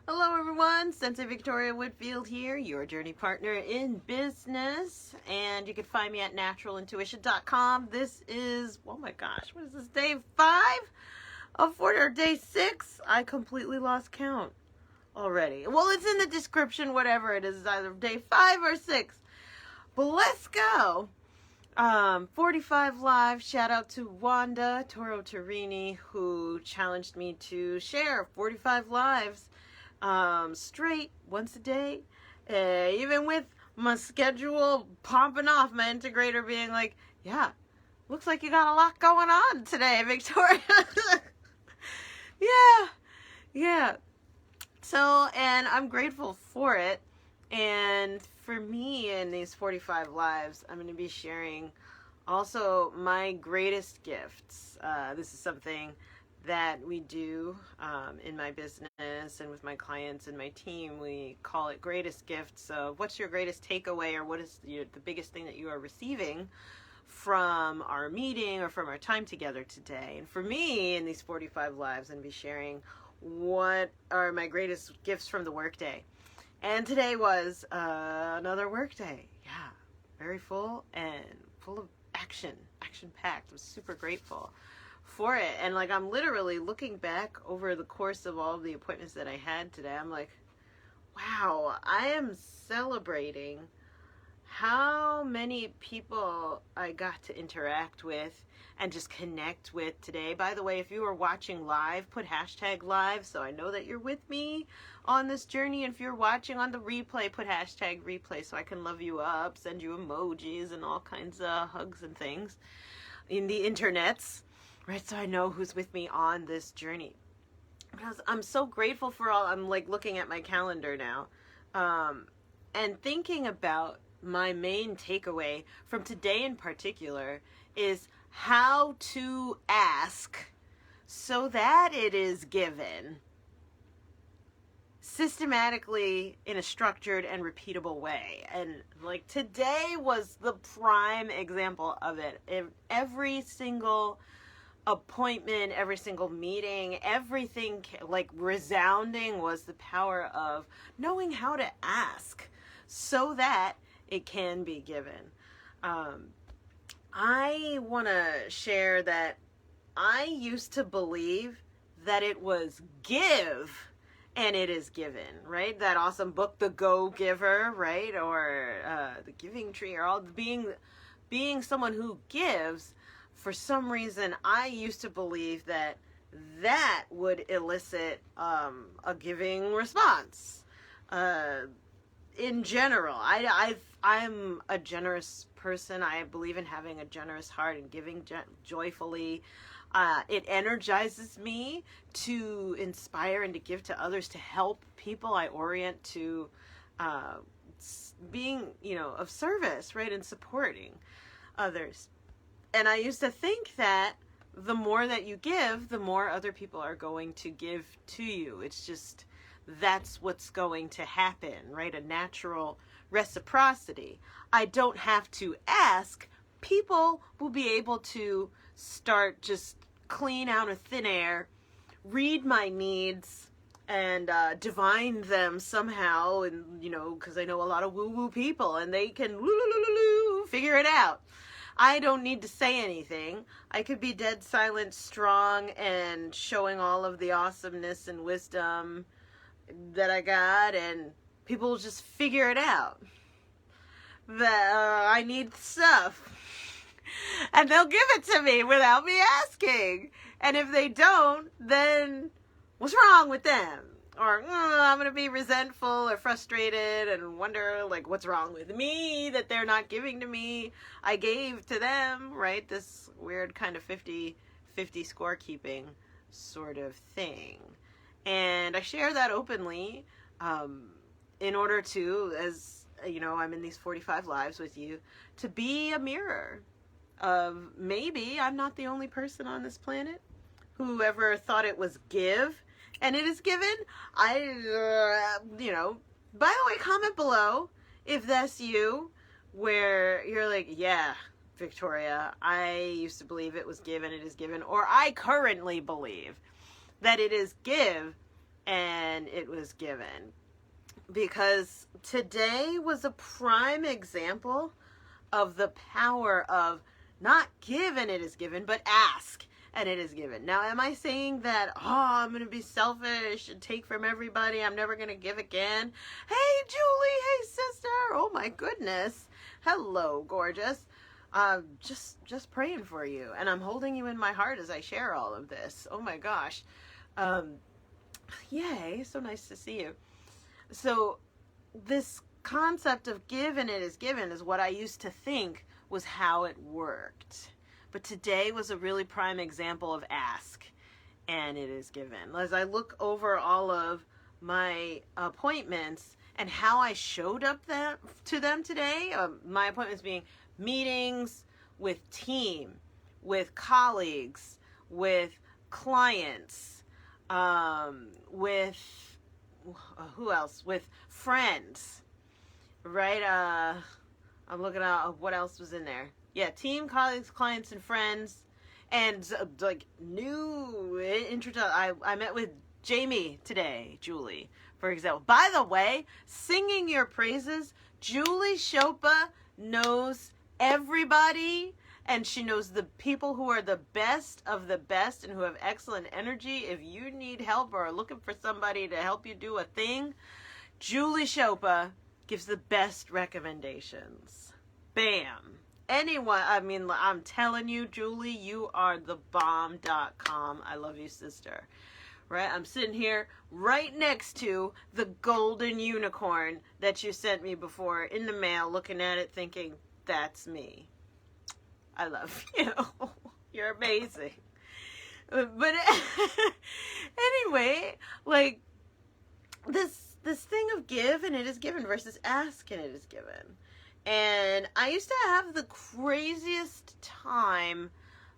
Hello everyone, Sensei Victoria Whitfield here, your journey partner in business, and you can find me at naturalintuition.com. This is, oh my gosh, what is this, day 5 of 40, or day 6? I completely lost count already. Well, it's in the description, whatever it is, either day 5 or 6. But let's go. 45 Live, shout out to Wanda Toro Torini, who challenged me to share 45 lives straight once a day, even with my schedule popping off, my integrator being like, yeah, looks like you got a lot going on today, Victoria. yeah. So, and I'm grateful for it. And for me, in these 45 lives, I'm going to be sharing also my greatest gifts. This is something that we do in my business and with my clients and my team. We call it greatest gifts. So what's your greatest takeaway, or what is the biggest thing that you are receiving from our meeting or from our time together today? And for me, in these 45 lives, I'm going to be sharing what are my greatest gifts from the workday. And today was another work day. Yeah, very full and full of action-packed. I was super grateful for it. And like, I'm literally looking back over the course of all of the appointments that I had today. I'm like, wow, I am celebrating how many people I got to interact with and just connect with today. By the way, if you are watching live, put hashtag live so I know that you're with me on this journey. And if you're watching on the replay, put hashtag replay so I can love you up, send you emojis and all kinds of hugs and things in the internets, right? So I know who's with me on this journey. Because I'm so grateful for all. I'm like looking at my calendar now and thinking about my main takeaway from today in particular is how to ask so that it is given systematically in a structured and repeatable way. And like, today was the prime example of it. Every single appointment, every single meeting, everything like resounding was the power of knowing how to ask so that it can be given. I want to share that I used to believe that it was give and it is given, right? That awesome book, The Go-Giver, right? Or The Giving Tree, or all being someone who gives. For some reason, I used to believe that that would elicit a giving response. In general, I'm a generous person. I believe in having a generous heart and giving joyfully. It energizes me to inspire and to give to others, to help people. I orient to being, of service, right, and supporting others. And I used to think that the more that you give, the more other people are going to give to you. It's just, that's what's going to happen, right? A natural reciprocity. I don't have to ask. People will be able to start just clean out of thin air, read my needs, and divine them somehow. And, because I know a lot of woo-woo people, and they can figure it out. I don't need to say anything. I could be dead silent, strong, and showing all of the awesomeness and wisdom that I got, and people will just figure it out. That I need stuff. And they'll give it to me without me asking. And if they don't, then what's wrong with them? Or I'm going to be resentful or frustrated and wonder, like, what's wrong with me that they're not giving to me? I gave to them, right? This weird kind of 50-50 scorekeeping sort of thing. And I share that openly in order to, as I'm in these 45 lives with you, to be a mirror of maybe I'm not the only person on this planet who ever thought it was give. And it is given. By the way, comment below if that's you, where you're like, yeah, Victoria, I used to believe it was given, it is given, or I currently believe that it is give, and and it was given. Because today was a prime example of the power of not give and it is given, but ask and it is given. Now, am I saying that, I'm going to be selfish and take from everybody, I'm never going to give again? Hey, Julie, hey, sister, oh my goodness. Hello, gorgeous. Just praying for you, and I'm holding you in my heart as I share all of this. Oh my gosh. Yay, so nice to see you. So this concept of give and it is given is what I used to think was how it worked. But today was a really prime example of ask and it is given. As I look over all of my appointments and how I showed up to them today, my appointments being meetings with team, with colleagues, with clients, with who else? With friends, right? I'm looking at what else was in there. Yeah, team, colleagues, clients, and friends, and like new introduction. I met with Jamie today, Julie, for example. By the way, singing your praises, Julie Chopa knows everybody, and she knows the people who are the best of the best and who have excellent energy. If you need help or are looking for somebody to help you do a thing, Julie Chopa gives the best recommendations. Bam. Anyone, I mean, I'm telling you, Julie, you are the bomb.com. I love you, sister. Right? I'm sitting here right next to the golden unicorn that you sent me before in the mail, looking at it thinking, that's me. I love you. You're amazing. But anyway, like this thing of give and it is given versus ask and it is given. And I used to have the craziest time,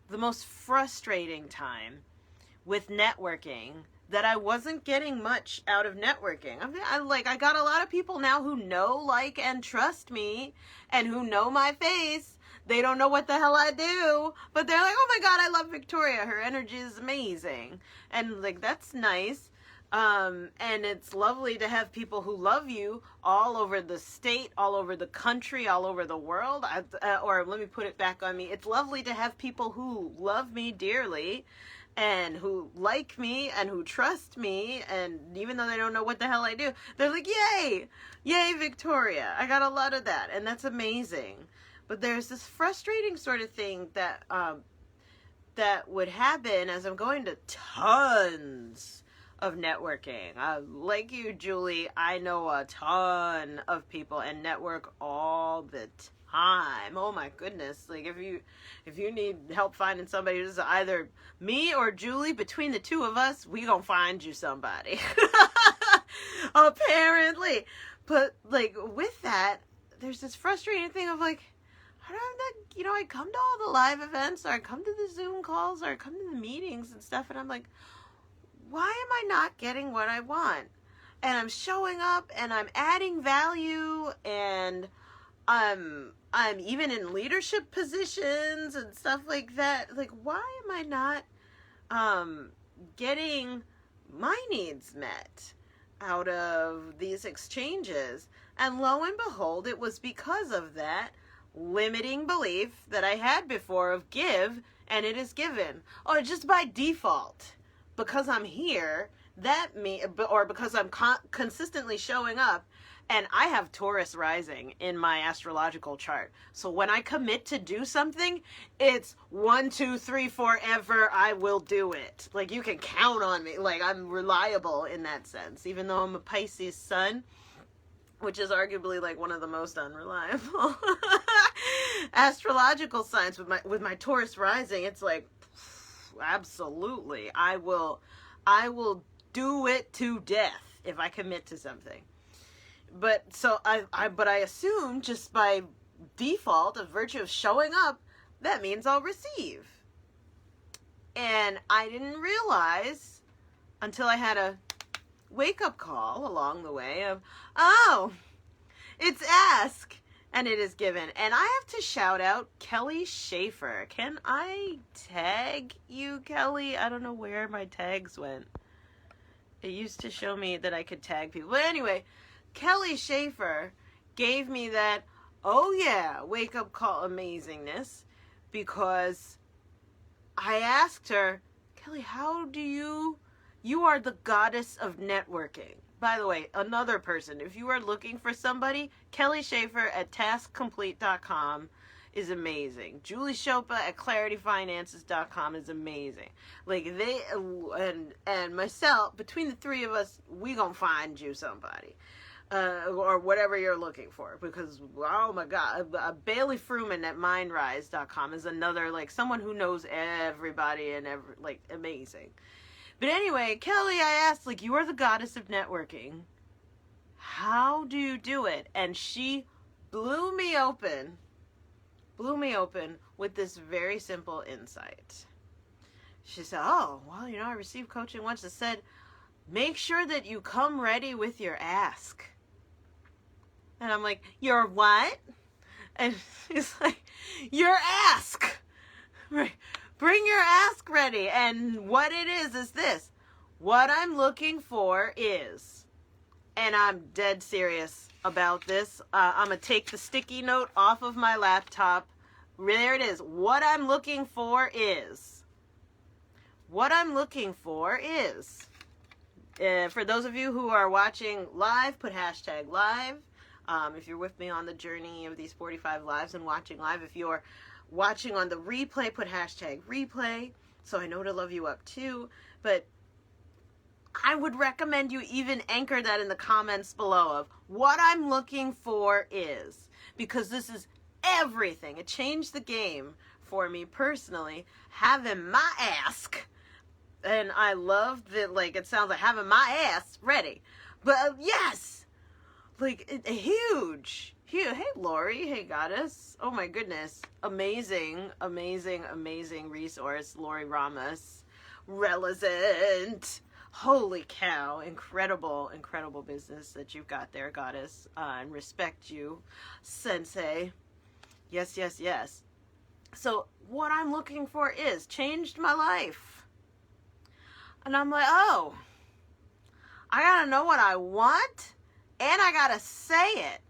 the most frustrating time with networking, that I wasn't getting much out of networking. I got a lot of people now who know, like, and trust me, and who know my face. They don't know what the hell I do, but they're like, oh my God, I love Victoria. Her energy is amazing. And like, that's nice. And it's lovely to have people who love you all over the state, all over the country, all over the world. Or let me put it back on me. It's lovely to have people who love me dearly and who like me and who trust me, and even though they don't know what the hell I do, they're like, yay, Victoria. I got a lot of that, and that's amazing. But there's this frustrating sort of thing that that would happen as I'm going to tons of networking. Like you, Julie, I know a ton of people and network all the time. Oh my goodness. Like if you need help finding somebody who's either me or Julie, between the two of us, we gonna find you somebody. Apparently. But like with that, there's this frustrating thing of like, I come to all the live events, or I come to the Zoom calls, or I come to the meetings and stuff, and I'm like, why am I not getting what I want? And I'm showing up and I'm adding value, and I'm even in leadership positions and stuff like that. Like, why am I not getting my needs met out of these exchanges? And lo and behold, it was because of that limiting belief that I had before of give and it is given. Or just by default, because I'm here, or because I'm consistently showing up, and I have Taurus rising in my astrological chart. So when I commit to do something, it's 1, 2, 3, forever, I will do it. Like, you can count on me. Like, I'm reliable in that sense, even though I'm a Pisces sun, which is arguably like one of the most unreliable astrological signs. With my Taurus rising, it's like, absolutely, I will do it to death if I commit to something. But so I assume just by default, of virtue of showing up, that means I'll receive. And I didn't realize until I had a wake-up call along the way of, oh, it's ask and it is given. And I have to shout out Kelly Schaefer. Can I tag you, Kelly? I don't know where my tags went. It used to show me that I could tag people. But anyway, Kelly Schaefer gave me that, oh yeah, wake up call amazingness, because I asked her, Kelly, how do you are the goddess of networking. By the way, another person, if you are looking for somebody, Kelly Schaefer at taskcomplete.com is amazing. Julie Chopa at clarityfinances.com is amazing. Like, they and myself, between the three of us, we gonna find you somebody. Or whatever you're looking for, because oh my god, Bailey Fruman at mindrise.com is another, like, someone who knows everybody and like, amazing. But anyway, Kelly, I asked, like, you are the goddess of networking, how do you do it? And she blew me open with this very simple insight. She said, oh, well, I received coaching once that said, make sure that you come ready with your ask. And I'm like, your what? And she's like, your ask. Right. Bring your ask ready. And what it is this. What I'm looking for is, and I'm dead serious about this. I'm going to take the sticky note off of my laptop. There it is. What I'm looking for is. For those of you who are watching live, put hashtag live. If you're with me on the journey of these 45 lives and watching live, if you're watching on the replay, put hashtag replay, so I know to love you up too. But I would recommend you even anchor that in the comments below of what I'm looking for is, because this is everything. It changed the game for me personally, having my ask, and I love that, like, it sounds like having my ass ready, but yes, like, huge. Hey, Lori. Hey, goddess. Oh, my goodness. Amazing resource. Lori Ramos. Relevant. Holy cow. Incredible business that you've got there, goddess. And respect you, sensei. Yes. So, what I'm looking for is changed my life. And I'm like, oh, I gotta know what I want. And I gotta say it.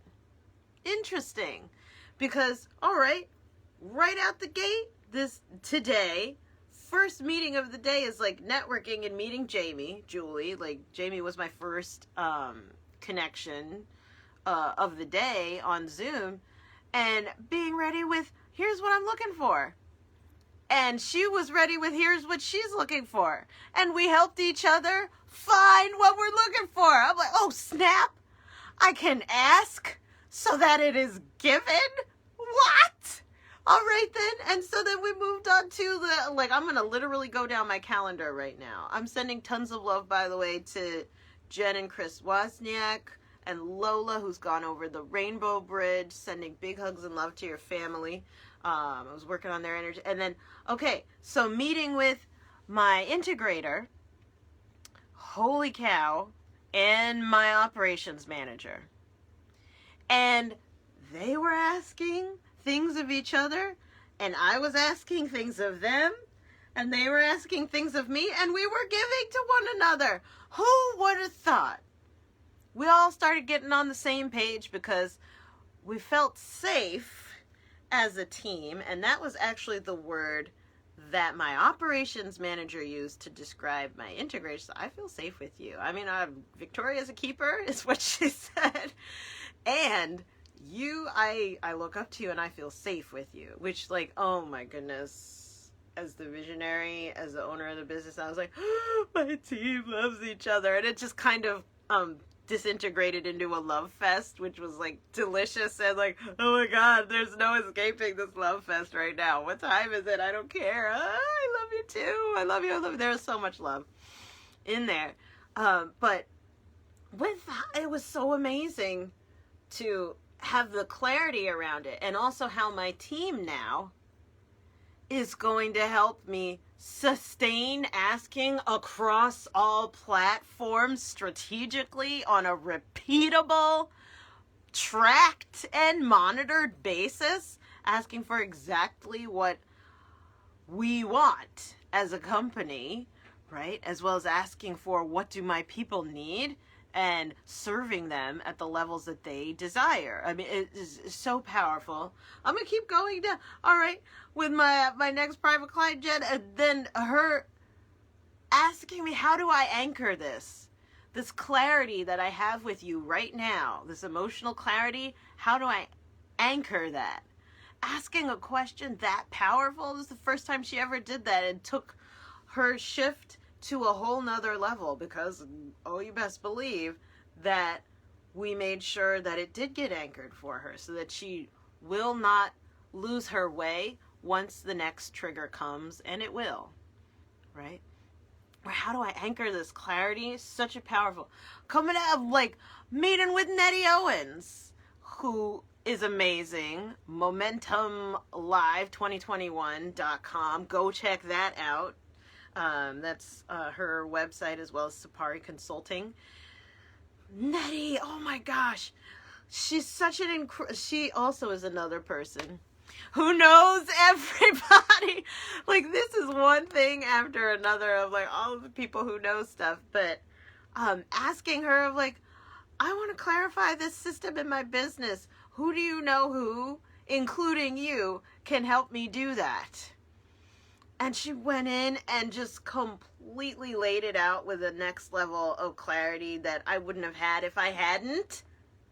Interesting. Because, alright, right out the gate, today, first meeting of the day is like networking and meeting Julie. Like, Jamie was my first connection of the day on Zoom. And being ready with, here's what I'm looking for. And she was ready with, here's what she's looking for. And we helped each other find what we're looking for. I'm like, oh, snap. I can ask so that it is given? What? All right then. And so then we moved on to I'm going to literally go down my calendar right now. I'm sending tons of love, by the way, to Jen and Chris Wozniak and Lola, who's gone over the Rainbow Bridge, sending big hugs and love to your family. I was working on their energy. And then, okay, so meeting with my integrator, holy cow, and my operations manager. And they were asking things of each other, and I was asking things of them, and they were asking things of me, and we were giving to one another. Who would have thought? We all started getting on the same page because we felt safe as a team, and that was actually the word that my operations manager used to describe my integration. So I feel safe with you. I mean, Victoria's a keeper is what she said. And I look up to you and I feel safe with you, which, like, oh my goodness, as the visionary, as the owner of the business, I was like, oh, my team loves each other. And it just kind of disintegrated into a love fest, which was like delicious, and like, oh my god, there's no escaping this love fest right now. What time is it? I don't care. I love you too. I love you. There's so much love in there. But it was so amazing to have the clarity around it, and also how my team now is going to help me sustain asking across all platforms strategically on a repeatable, tracked and monitored basis, asking for exactly what we want as a company, right? As well as asking for what do my people need and serving them at the levels that they desire. I mean, it is so powerful. I'm going to keep going down. All right. With my next private client, Jen, and then her asking me, how do I anchor this clarity that I have with you right now, this emotional clarity? How do I anchor that? Asking a question that powerful. This is the first time she ever did that, and took her shift to a whole nother level, because, oh, you best believe that we made sure that it did get anchored for her, so that she will not lose her way once the next trigger comes, and it will, right? Or how do I anchor this clarity? Such a powerful, coming out of like meeting with Nettie Owens, who is amazing. MomentumLive2021.com. Go check that out. That's her website, as well as Sapari Consulting. Nettie, oh my gosh, she's such an she also is another person who knows everybody. Like, this is one thing after another of like all of the people who know stuff, but asking her of like, I want to clarify this system in my business. Who do you know who, including you, can help me do that? And she went in and just completely laid it out with a next level of clarity that I wouldn't have had if I hadn't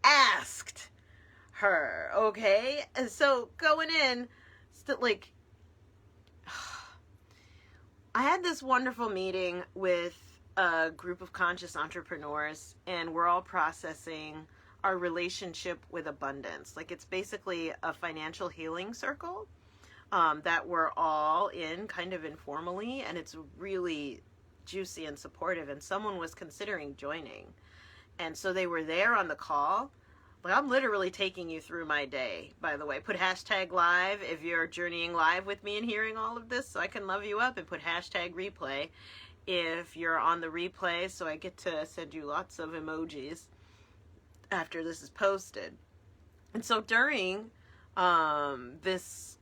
asked her, okay? And so going in, like, I had this wonderful meeting with a group of conscious entrepreneurs, and we're all processing our relationship with abundance. Like, it's basically a financial healing circle that we're all in kind of informally, and it's really juicy and supportive, and someone was considering joining. And so they were there on the call. Like, I'm literally taking you through my day, by the way. Put hashtag live if you're journeying live with me and hearing all of this, so I can love you up, and put hashtag replay if you're on the replay, so I get to send you lots of emojis after this is posted. And so during this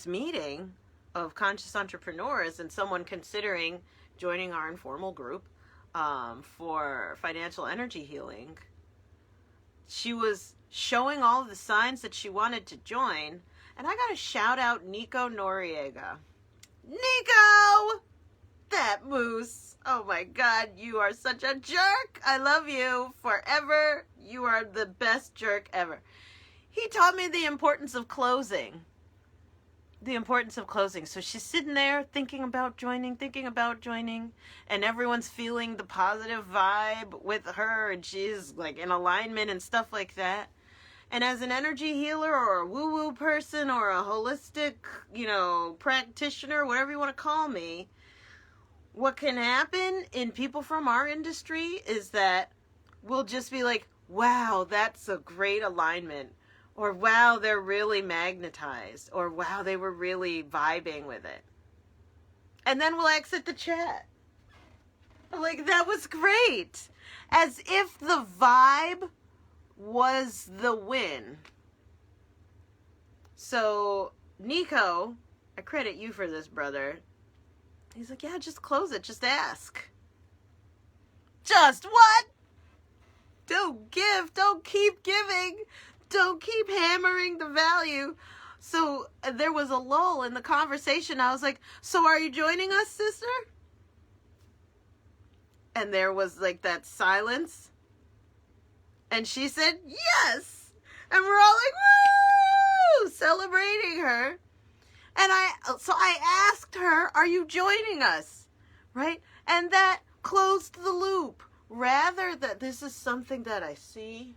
meeting of conscious entrepreneurs and someone considering joining our informal group for financial energy healing, she was showing all of the signs that she wanted to join, and I gotta shout out Nico Noriega. Nico! That moose. Oh my God, you are such a jerk. I love you forever. You are the best jerk ever. He taught me the importance of closing. The importance of closing. So she's sitting there thinking about joining, and everyone's feeling the positive vibe with her, and she's like in alignment and stuff like that. And as an energy healer or a woo-woo person or a holistic, practitioner, whatever you want to call me, what can happen in people from our industry is that we'll just be like, wow, that's a great alignment. Or, wow, they're really magnetized. Or, wow, they were really vibing with it. And then we'll exit the chat. Like, that was great. As if the vibe was the win. So, Nico, I credit you for this, brother. He's like, yeah, just close it. Just ask. Just what? Don't give. Don't keep giving. Don't keep hammering the value. So there was a lull in the conversation. I was like, so are you joining us, sister? And there was like that silence. And she said, yes. And we're all like, woo! Celebrating her. And so I asked her, are you joining us? Right? And that closed the loop. Rather that this is something that I see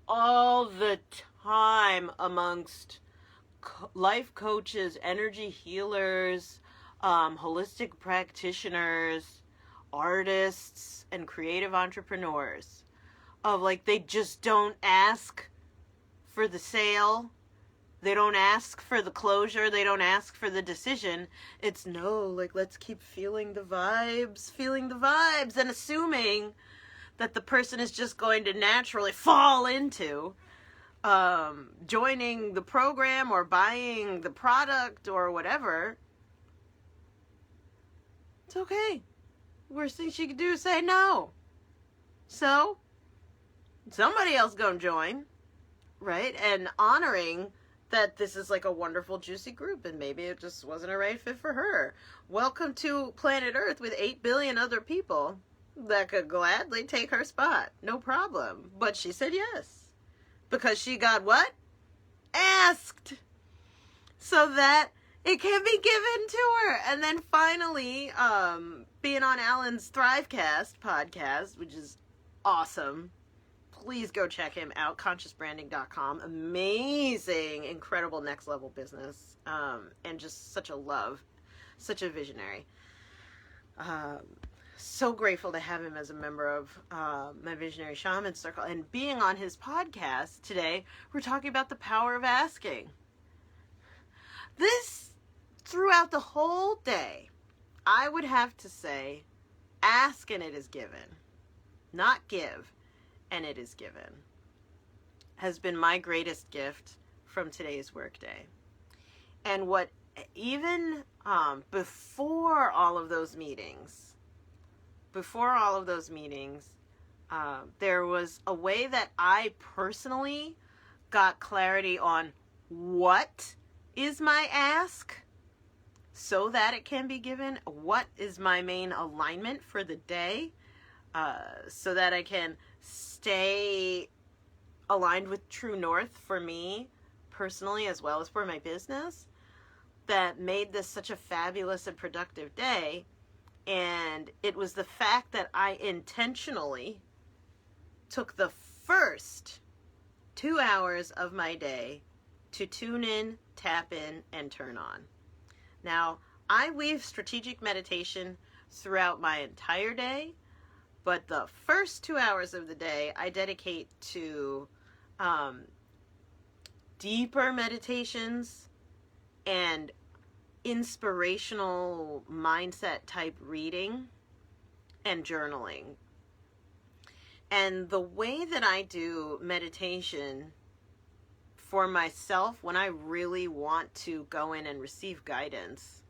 all the time amongst life coaches, energy healers, holistic practitioners, artists, and creative entrepreneurs. Of like, they just don't ask for the sale. They don't ask for the closure. They don't ask for the decision. It's no, like, let's keep feeling the vibes, and assuming that the person is just going to naturally fall into joining the program or buying the product or whatever. It's okay. Worst thing she could do is say no. So, somebody else gonna join, right? And honoring that this is like a wonderful, juicy group, and maybe it just wasn't a right fit for her. Welcome to planet Earth with 8 billion other people that could gladly take her spot. No problem. But she said yes. Because she got what? Asked. So that it can be given to her. And then finally, being on Alan's Thrivecast podcast, which is awesome. Please go check him out, consciousbranding.com. Amazing, incredible next level business. And just such a love, such a visionary. So grateful to have him as a member of my Visionary Shaman Circle. And being on his podcast today, we're talking about the power of asking. This, throughout the whole day, I would have to say, ask and it is given. Not give and it is given, has been my greatest gift from today's workday. And what even before all of those meetings, there was a way that I personally got clarity on what is my ask so that it can be given, what is my main alignment for the day, so that I can stay aligned with true north for me personally as well as for my business, that made this such a fabulous and productive day. And it was the fact that I intentionally took the first 2 hours of my day to tune in, tap in, and turn on. Now, I weave strategic meditation throughout my entire day, but the first 2 hours of the day I dedicate to deeper meditations and inspirational mindset type reading and journaling. And the way that I do meditation for myself when I really want to go in and receive guidance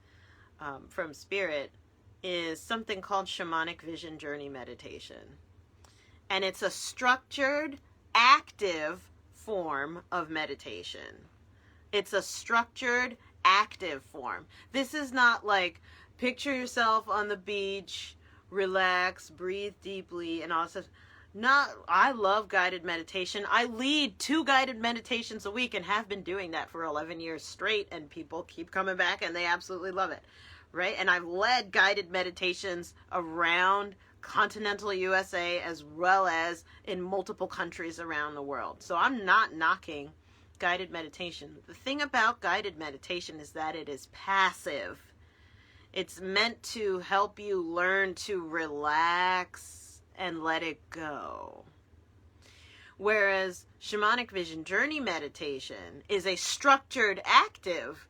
from spirit is something called Shamanic Vision Journey Meditation. And it's a structured, active form of meditation. It's a structured, active form. This is not like picture yourself on the beach, relax, breathe deeply, and all stuff. I love guided meditation. I lead 2 guided meditations a week and have been doing that for 11 years straight, and people keep coming back and they absolutely love it, right? And I've led guided meditations around continental USA as well as in multiple countries around the world. So I'm not knocking guided meditation. The thing about guided meditation is that it is passive. It's meant to help you learn to relax and let it go. Whereas Shamanic Vision Journey Meditation is a structured, active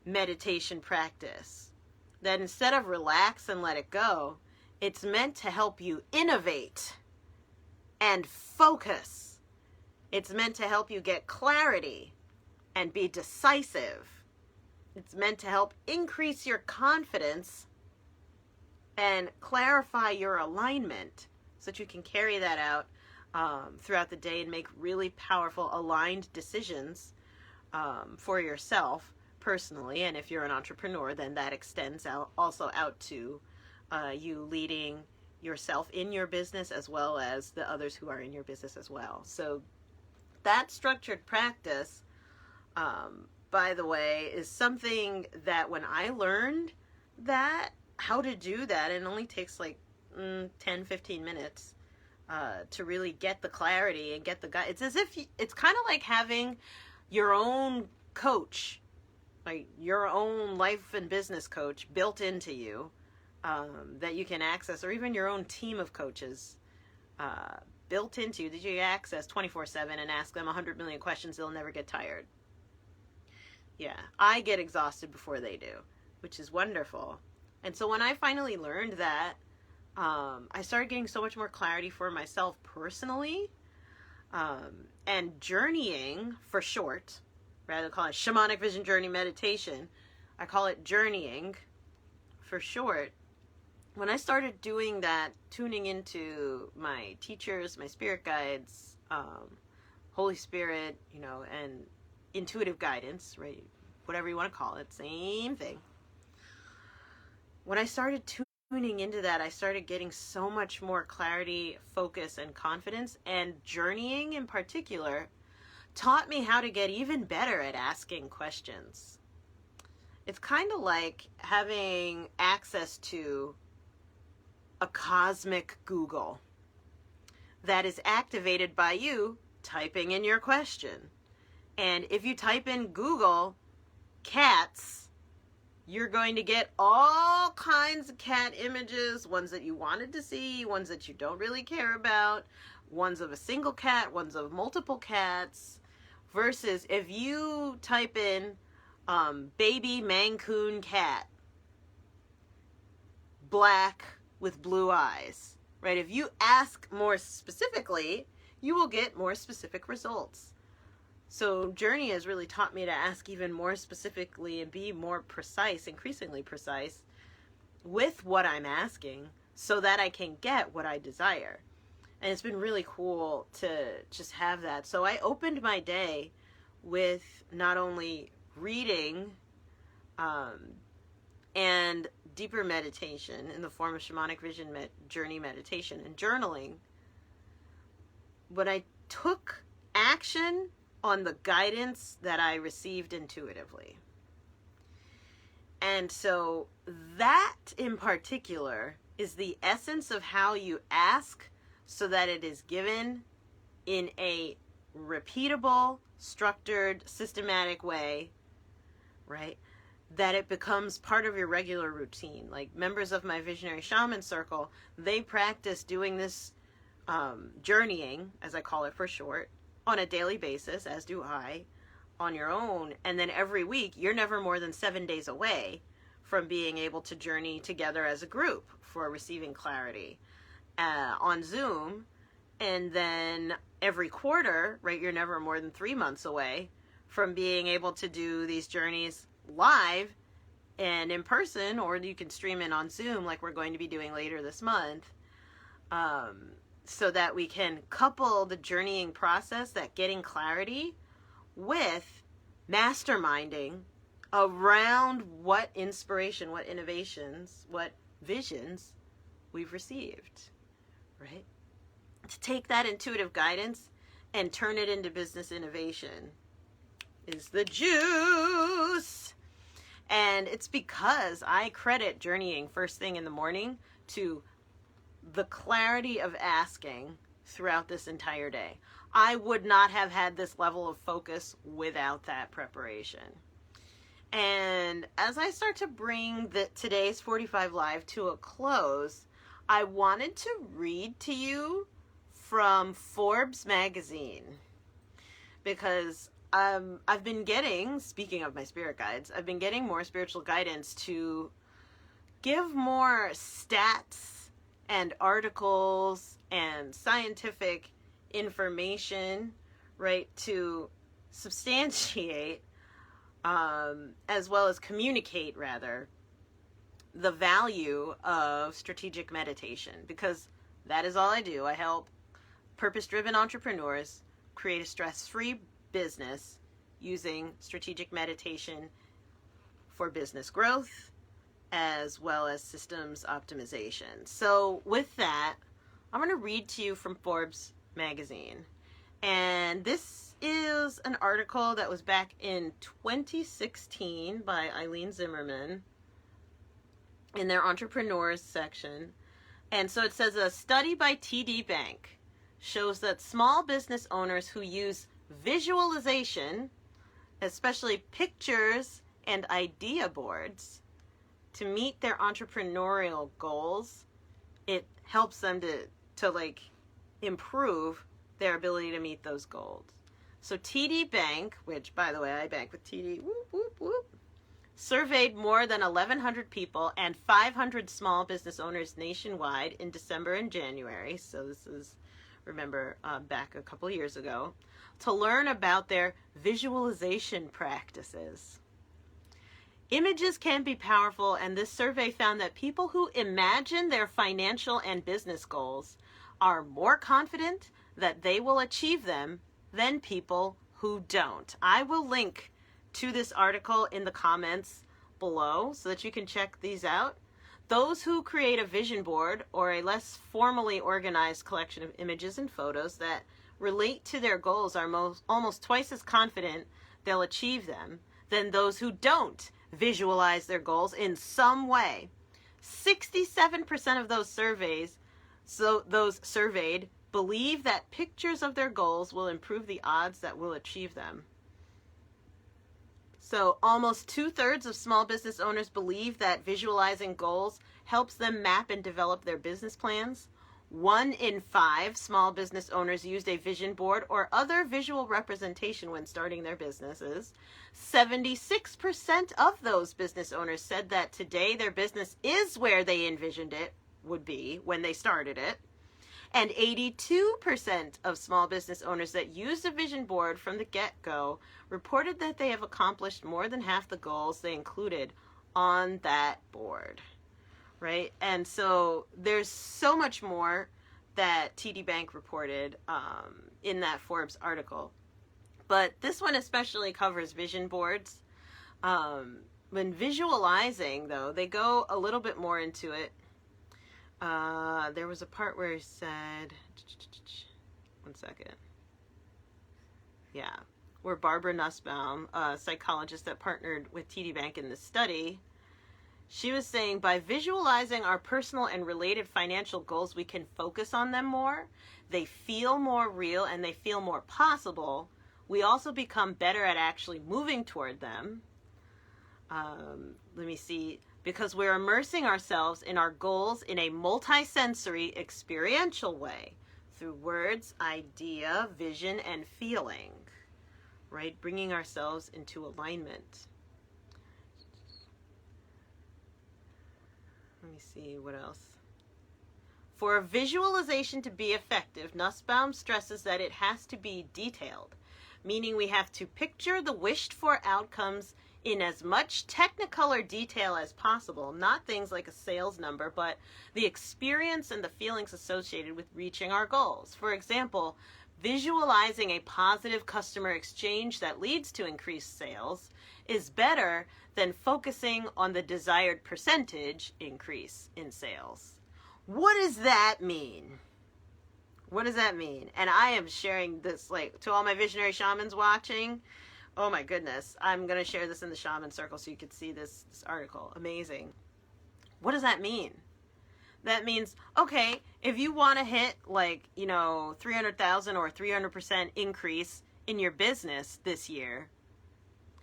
meditation practice that instead of relax and let it go, it's meant to help you innovate and focus. It's meant to help you get clarity and be decisive. It's meant to help increase your confidence and clarify your alignment so that you can carry that out throughout the day and make really powerful aligned decisions for yourself personally. And if you're an entrepreneur, then that extends also out to you leading yourself in your business as well as the others who are in your business as well. So that structured practice, by the way, is something that when I learned that, how to do that, and it only takes like 10-15 minutes to really get the clarity and get the guide. It's as if it's kind of like having your own coach, like your own life and business coach built into you that you can access, or even your own team of coaches built into you that you access 24/7 and ask them 100 million questions. They'll never get tired. Yeah, I get exhausted before they do, which is wonderful. And so when I finally learned that, I started getting so much more clarity for myself personally, and journeying for short, rather than call it Shamanic Vision Journey Meditation, I call it journeying for short, when I started doing that, tuning into my teachers, my spirit guides, Holy Spirit, you know, and intuitive guidance, right? Whatever you want to call it, same thing. When I started tuning into that, I started getting so much more clarity, focus, and confidence. And journeying in particular taught me how to get even better at asking questions. It's kind of like having access to a cosmic Google that is activated by you typing in your question. And if you type in Google cats, you're going to get all kinds of cat images, ones that you wanted to see, ones that you don't really care about, ones of a single cat, ones of multiple cats, versus if you type in baby Mancoon cat, black with blue eyes, right? If you ask more specifically, you will get more specific results. So Journey has really taught me to ask even more specifically and be more precise, increasingly precise with what I'm asking so that I can get what I desire. And it's been really cool to just have that. So I opened my day with not only reading and deeper meditation in the form of shamanic vision journey meditation and journaling, but I took action on the guidance that I received intuitively. And so that in particular is the essence of how you ask so that it is given in a repeatable, structured, systematic way, right? That it becomes part of your regular routine. Like members of my Visionary Shaman Circle, they practice doing this journeying, as I call it for short, on a daily basis, as do I, on your own. And then every week, you're never more than 7 days away from being able to journey together as a group for receiving clarity on Zoom. And then every quarter, right, you're never more than 3 months away from being able to do these journeys live and in person, or you can stream in on Zoom like we're going to be doing later this month, so that we can couple the journeying process, that getting clarity, with masterminding around what inspiration, what innovations, what visions we've received, right? To take that intuitive guidance and turn it into business innovation is the juice. And it's because I credit journeying first thing in the morning to the clarity of asking throughout this entire day. I would not have had this level of focus without that preparation. And as I start to bring today's 45 Live to a close, I wanted to read to you from Forbes magazine, because I've been getting, speaking of my spirit guides, I've been getting more spiritual guidance to give more stats and articles and scientific information, right, to substantiate as well as communicate, rather, the value of strategic meditation, because that is all I do. I help purpose-driven entrepreneurs create a stress-free business using strategic meditation for business growth as well as systems optimization. So with that, I'm going to read to you from Forbes magazine. And this is an article that was back in 2016 by Eileen Zimmerman in their entrepreneurs section. And so it says, a study by TD Bank shows that small business owners who use visualization, especially pictures and idea boards, to meet their entrepreneurial goals, it helps them to like improve their ability to meet those goals. So TD Bank, which by the way, I bank with TD, whoop, whoop, whoop, surveyed more than 1,100 people and 500 small business owners nationwide in December and January. So this is, remember, back a couple years ago, to learn about their visualization practices. Images can be powerful, and this survey found that people who imagine their financial and business goals are more confident that they will achieve them than people who don't. I will link to this article in the comments below so that you can check these out. Those who create a vision board or a less formally organized collection of images and photos that relate to their goals are almost twice as confident they'll achieve them than those who don't visualize their goals in some way. 67% of those surveyed believe that pictures of their goals will improve the odds that we'll achieve them. So almost 2/3 of small business owners believe that visualizing goals helps them map and develop their business plans. 1 in 5 small business owners used a vision board or other visual representation when starting their businesses. 76% of those business owners said that today their business is where they envisioned it would be when they started it. And 82% of small business owners that used a vision board from the get-go reported that they have accomplished more than half the goals they included on that board. Right? And so there's so much more that TD Bank reported in that Forbes article. But this one especially covers vision boards. When visualizing, though, they go a little bit more into it. There was a part where he said, one second. Yeah. Where Barbara Nussbaum, a psychologist that partnered with TD Bank in this study, she was saying, by visualizing our personal and related financial goals, we can focus on them more. They feel more real and they feel more possible. We also become better at actually moving toward them. Let me see. Because we're immersing ourselves in our goals in a multi-sensory experiential way through words, idea, vision, and feeling. Right? Bringing ourselves into alignment. Let me see what else. For a visualization to be effective, Nussbaum stresses that it has to be detailed, meaning we have to picture the wished for outcomes in as much technicolor detail as possible, not things like a sales number, but the experience and the feelings associated with reaching our goals. For example, visualizing a positive customer exchange that leads to increased sales is better than focusing on the desired percentage increase in sales. What does that mean? What does that mean? And I am sharing this, like, to all my visionary shamans watching. Oh my goodness. I'm going to share this in the shaman circle so you can see this article. Amazing. What does that mean? That means, okay, if you want to hit, like, 300,000 or 300% increase in your business this year,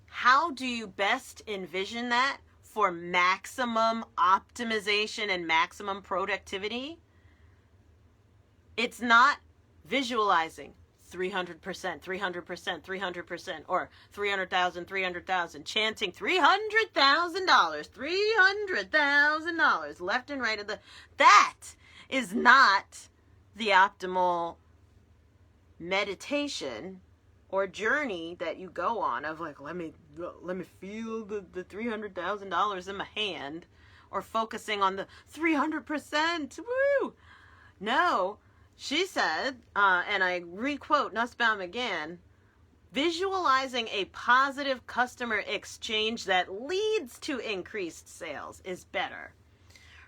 how do you best envision that for maximum optimization and maximum productivity? It's not visualizing 300%, 300%, 300%, or 300,000, 300,000, chanting $300,000, $300,000 left and right of that is not the optimal meditation or journey that you go on of, like, let me feel the $300,000 in my hand, or focusing on the 300%. Woo! No, she said, and I requote Nussbaum again, visualizing a positive customer exchange that leads to increased sales is better.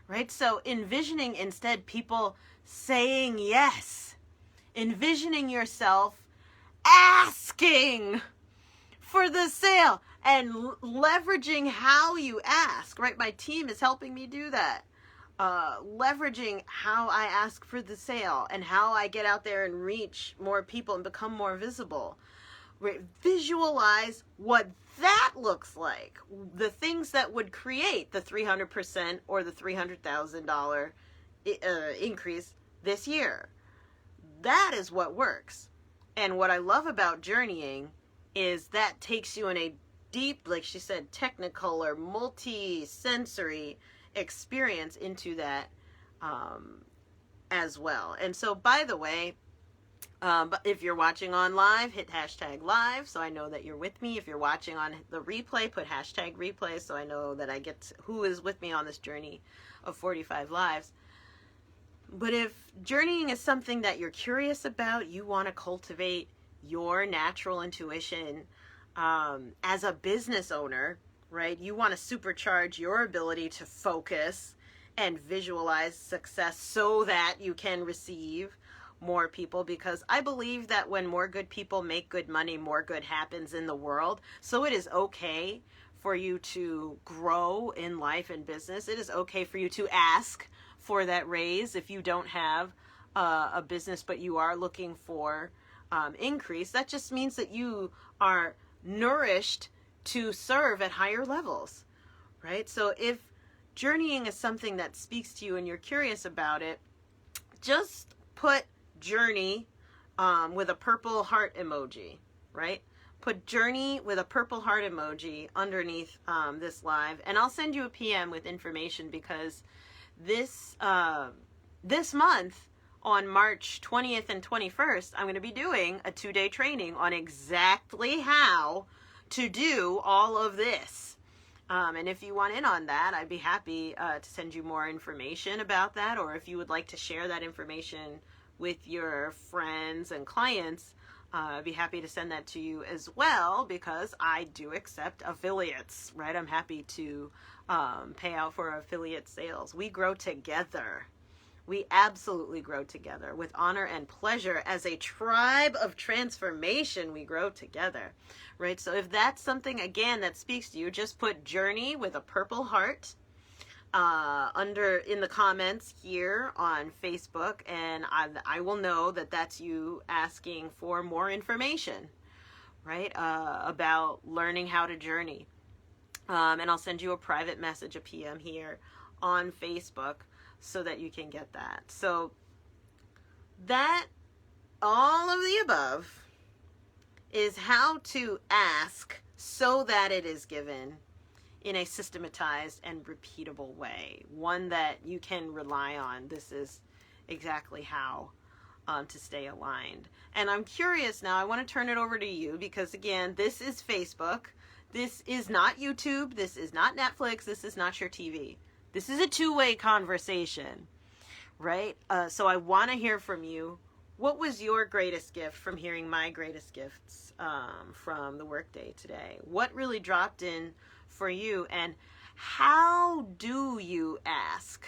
Right? So envisioning instead people saying yes. Envisioning yourself asking for the sale and leveraging how you ask, right? My team is helping me do that. Leveraging how I ask for the sale and how I get out there and reach more people and become more visible. Right? Visualize what that looks like. The things that would create the 300% or the $300,000 increase this year. That is what works. And what I love about journeying is that takes you in a deep, like she said, technicolor, multi-sensory experience into that as well. And so, by the way, But if you're watching on live, hit hashtag live so I know that you're with me. If you're watching on the replay, put hashtag replay so I know that I get who is with me on this journey of 45 lives. But if journeying is something that you're curious about, you want to cultivate your natural intuition as a business owner, right? You want to supercharge your ability to focus and visualize success so that you can receive more people, because I believe that when more good people make good money, more good happens in the world. So it is okay for you to grow in life and business. It is okay for you to ask for that raise if you don't have a business but you are looking for increase. That just means that you are nourished to serve at higher levels, right? So if journeying is something that speaks to you and you're curious about it, just put journey with a purple heart emoji, right? Put journey with a purple heart emoji underneath this live, and I'll send you a PM with information, because this month on March 20th and 21st, I'm going to be doing a 2-day training on exactly how to do all of this. And if you want in on that, I'd be happy to send you more information about that, or if you would like to share that information with your friends and clients, I'd be happy to send that to you as well, because I do accept affiliates, right? I'm happy to pay out for affiliate sales. We grow together. We absolutely grow together with honor and pleasure. As a tribe of transformation, we grow together, right? So if that's something, again, that speaks to you, just put journey with a purple heart under in the comments here on Facebook, and I will know that that's you asking for more information, right, about learning how to journey. And I'll send you a private message, a PM here on Facebook, so that you can get that. So that, all of the above, is how to ask so that it is given in a systematized and repeatable way, one that you can rely on. This is exactly how to stay aligned. And I'm curious now, I want to turn it over to you, because again, this is Facebook. This is not YouTube. This is not Netflix. This is not your TV. This is a two-way conversation, right? So I want to hear from you. What was your greatest gift from hearing my greatest gifts from the workday today? What really dropped in for you, and how do you ask?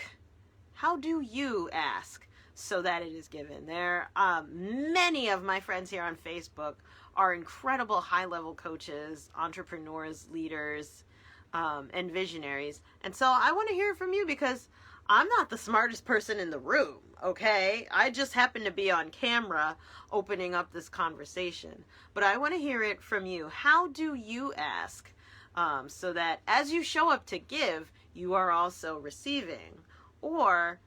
How do you ask so that it is given? There, many of my friends here on Facebook are incredible high-level coaches, entrepreneurs, leaders, and visionaries. And so I want to hear from you, because I'm not the smartest person in the room, okay? I just happen to be on camera opening up this conversation. But I want to hear it from you. How do you ask so that as you show up to give, you are also receiving? Or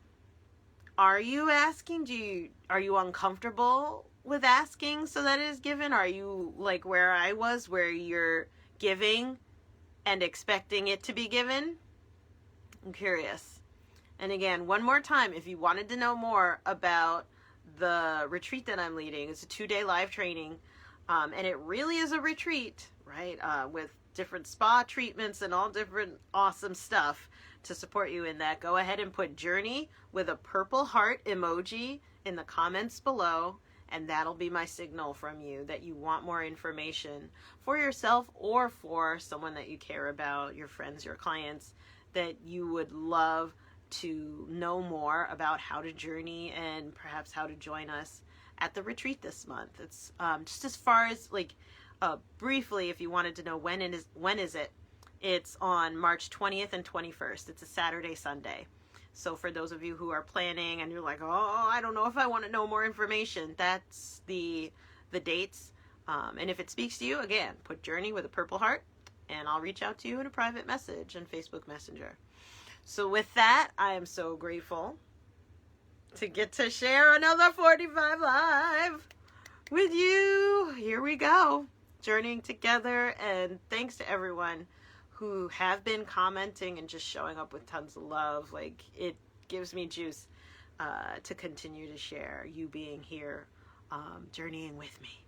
are you asking? Are you uncomfortable with asking so that it is given? Are you like where I was, where you're giving and expecting it to be given? I'm curious. And again, one more time, if you wanted to know more about the retreat that I'm leading, it's a 2-day live training, and it really is a retreat, right? With different spa treatments and all different awesome stuff to support you in that. Go ahead and put journey with a purple heart emoji in the comments below, and that'll be my signal from you that you want more information for yourself or for someone that you care about, your friends, your clients, that you would love to know more about how to journey and perhaps how to join us at the retreat this month. It's just as far as like briefly, if you wanted to know when is it, it's on March 20th and 21st. It's a Saturday, Sunday. So for those of you who are planning and you're like, oh, I don't know if I want to know more information, that's the dates. And if it speaks to you, again, put journey with a purple heart, and I'll reach out to you in a private message on Facebook Messenger. So with that, I am so grateful to get to share another 45 Live with you. Here we go, journeying together. And thanks to everyone who have been commenting and just showing up with tons of love. Like, it gives me juice to continue to share, you being here journeying with me.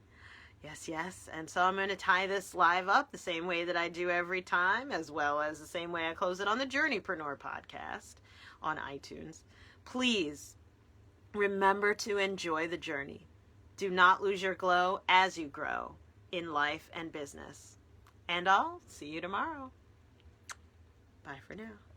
Yes, yes. And so I'm going to tie this live up the same way that I do every time, as well as the same way I close it on the Journeypreneur podcast on iTunes. Please remember to enjoy the journey. Do not lose your glow as you grow in life and business. And I'll see you tomorrow. Bye for now.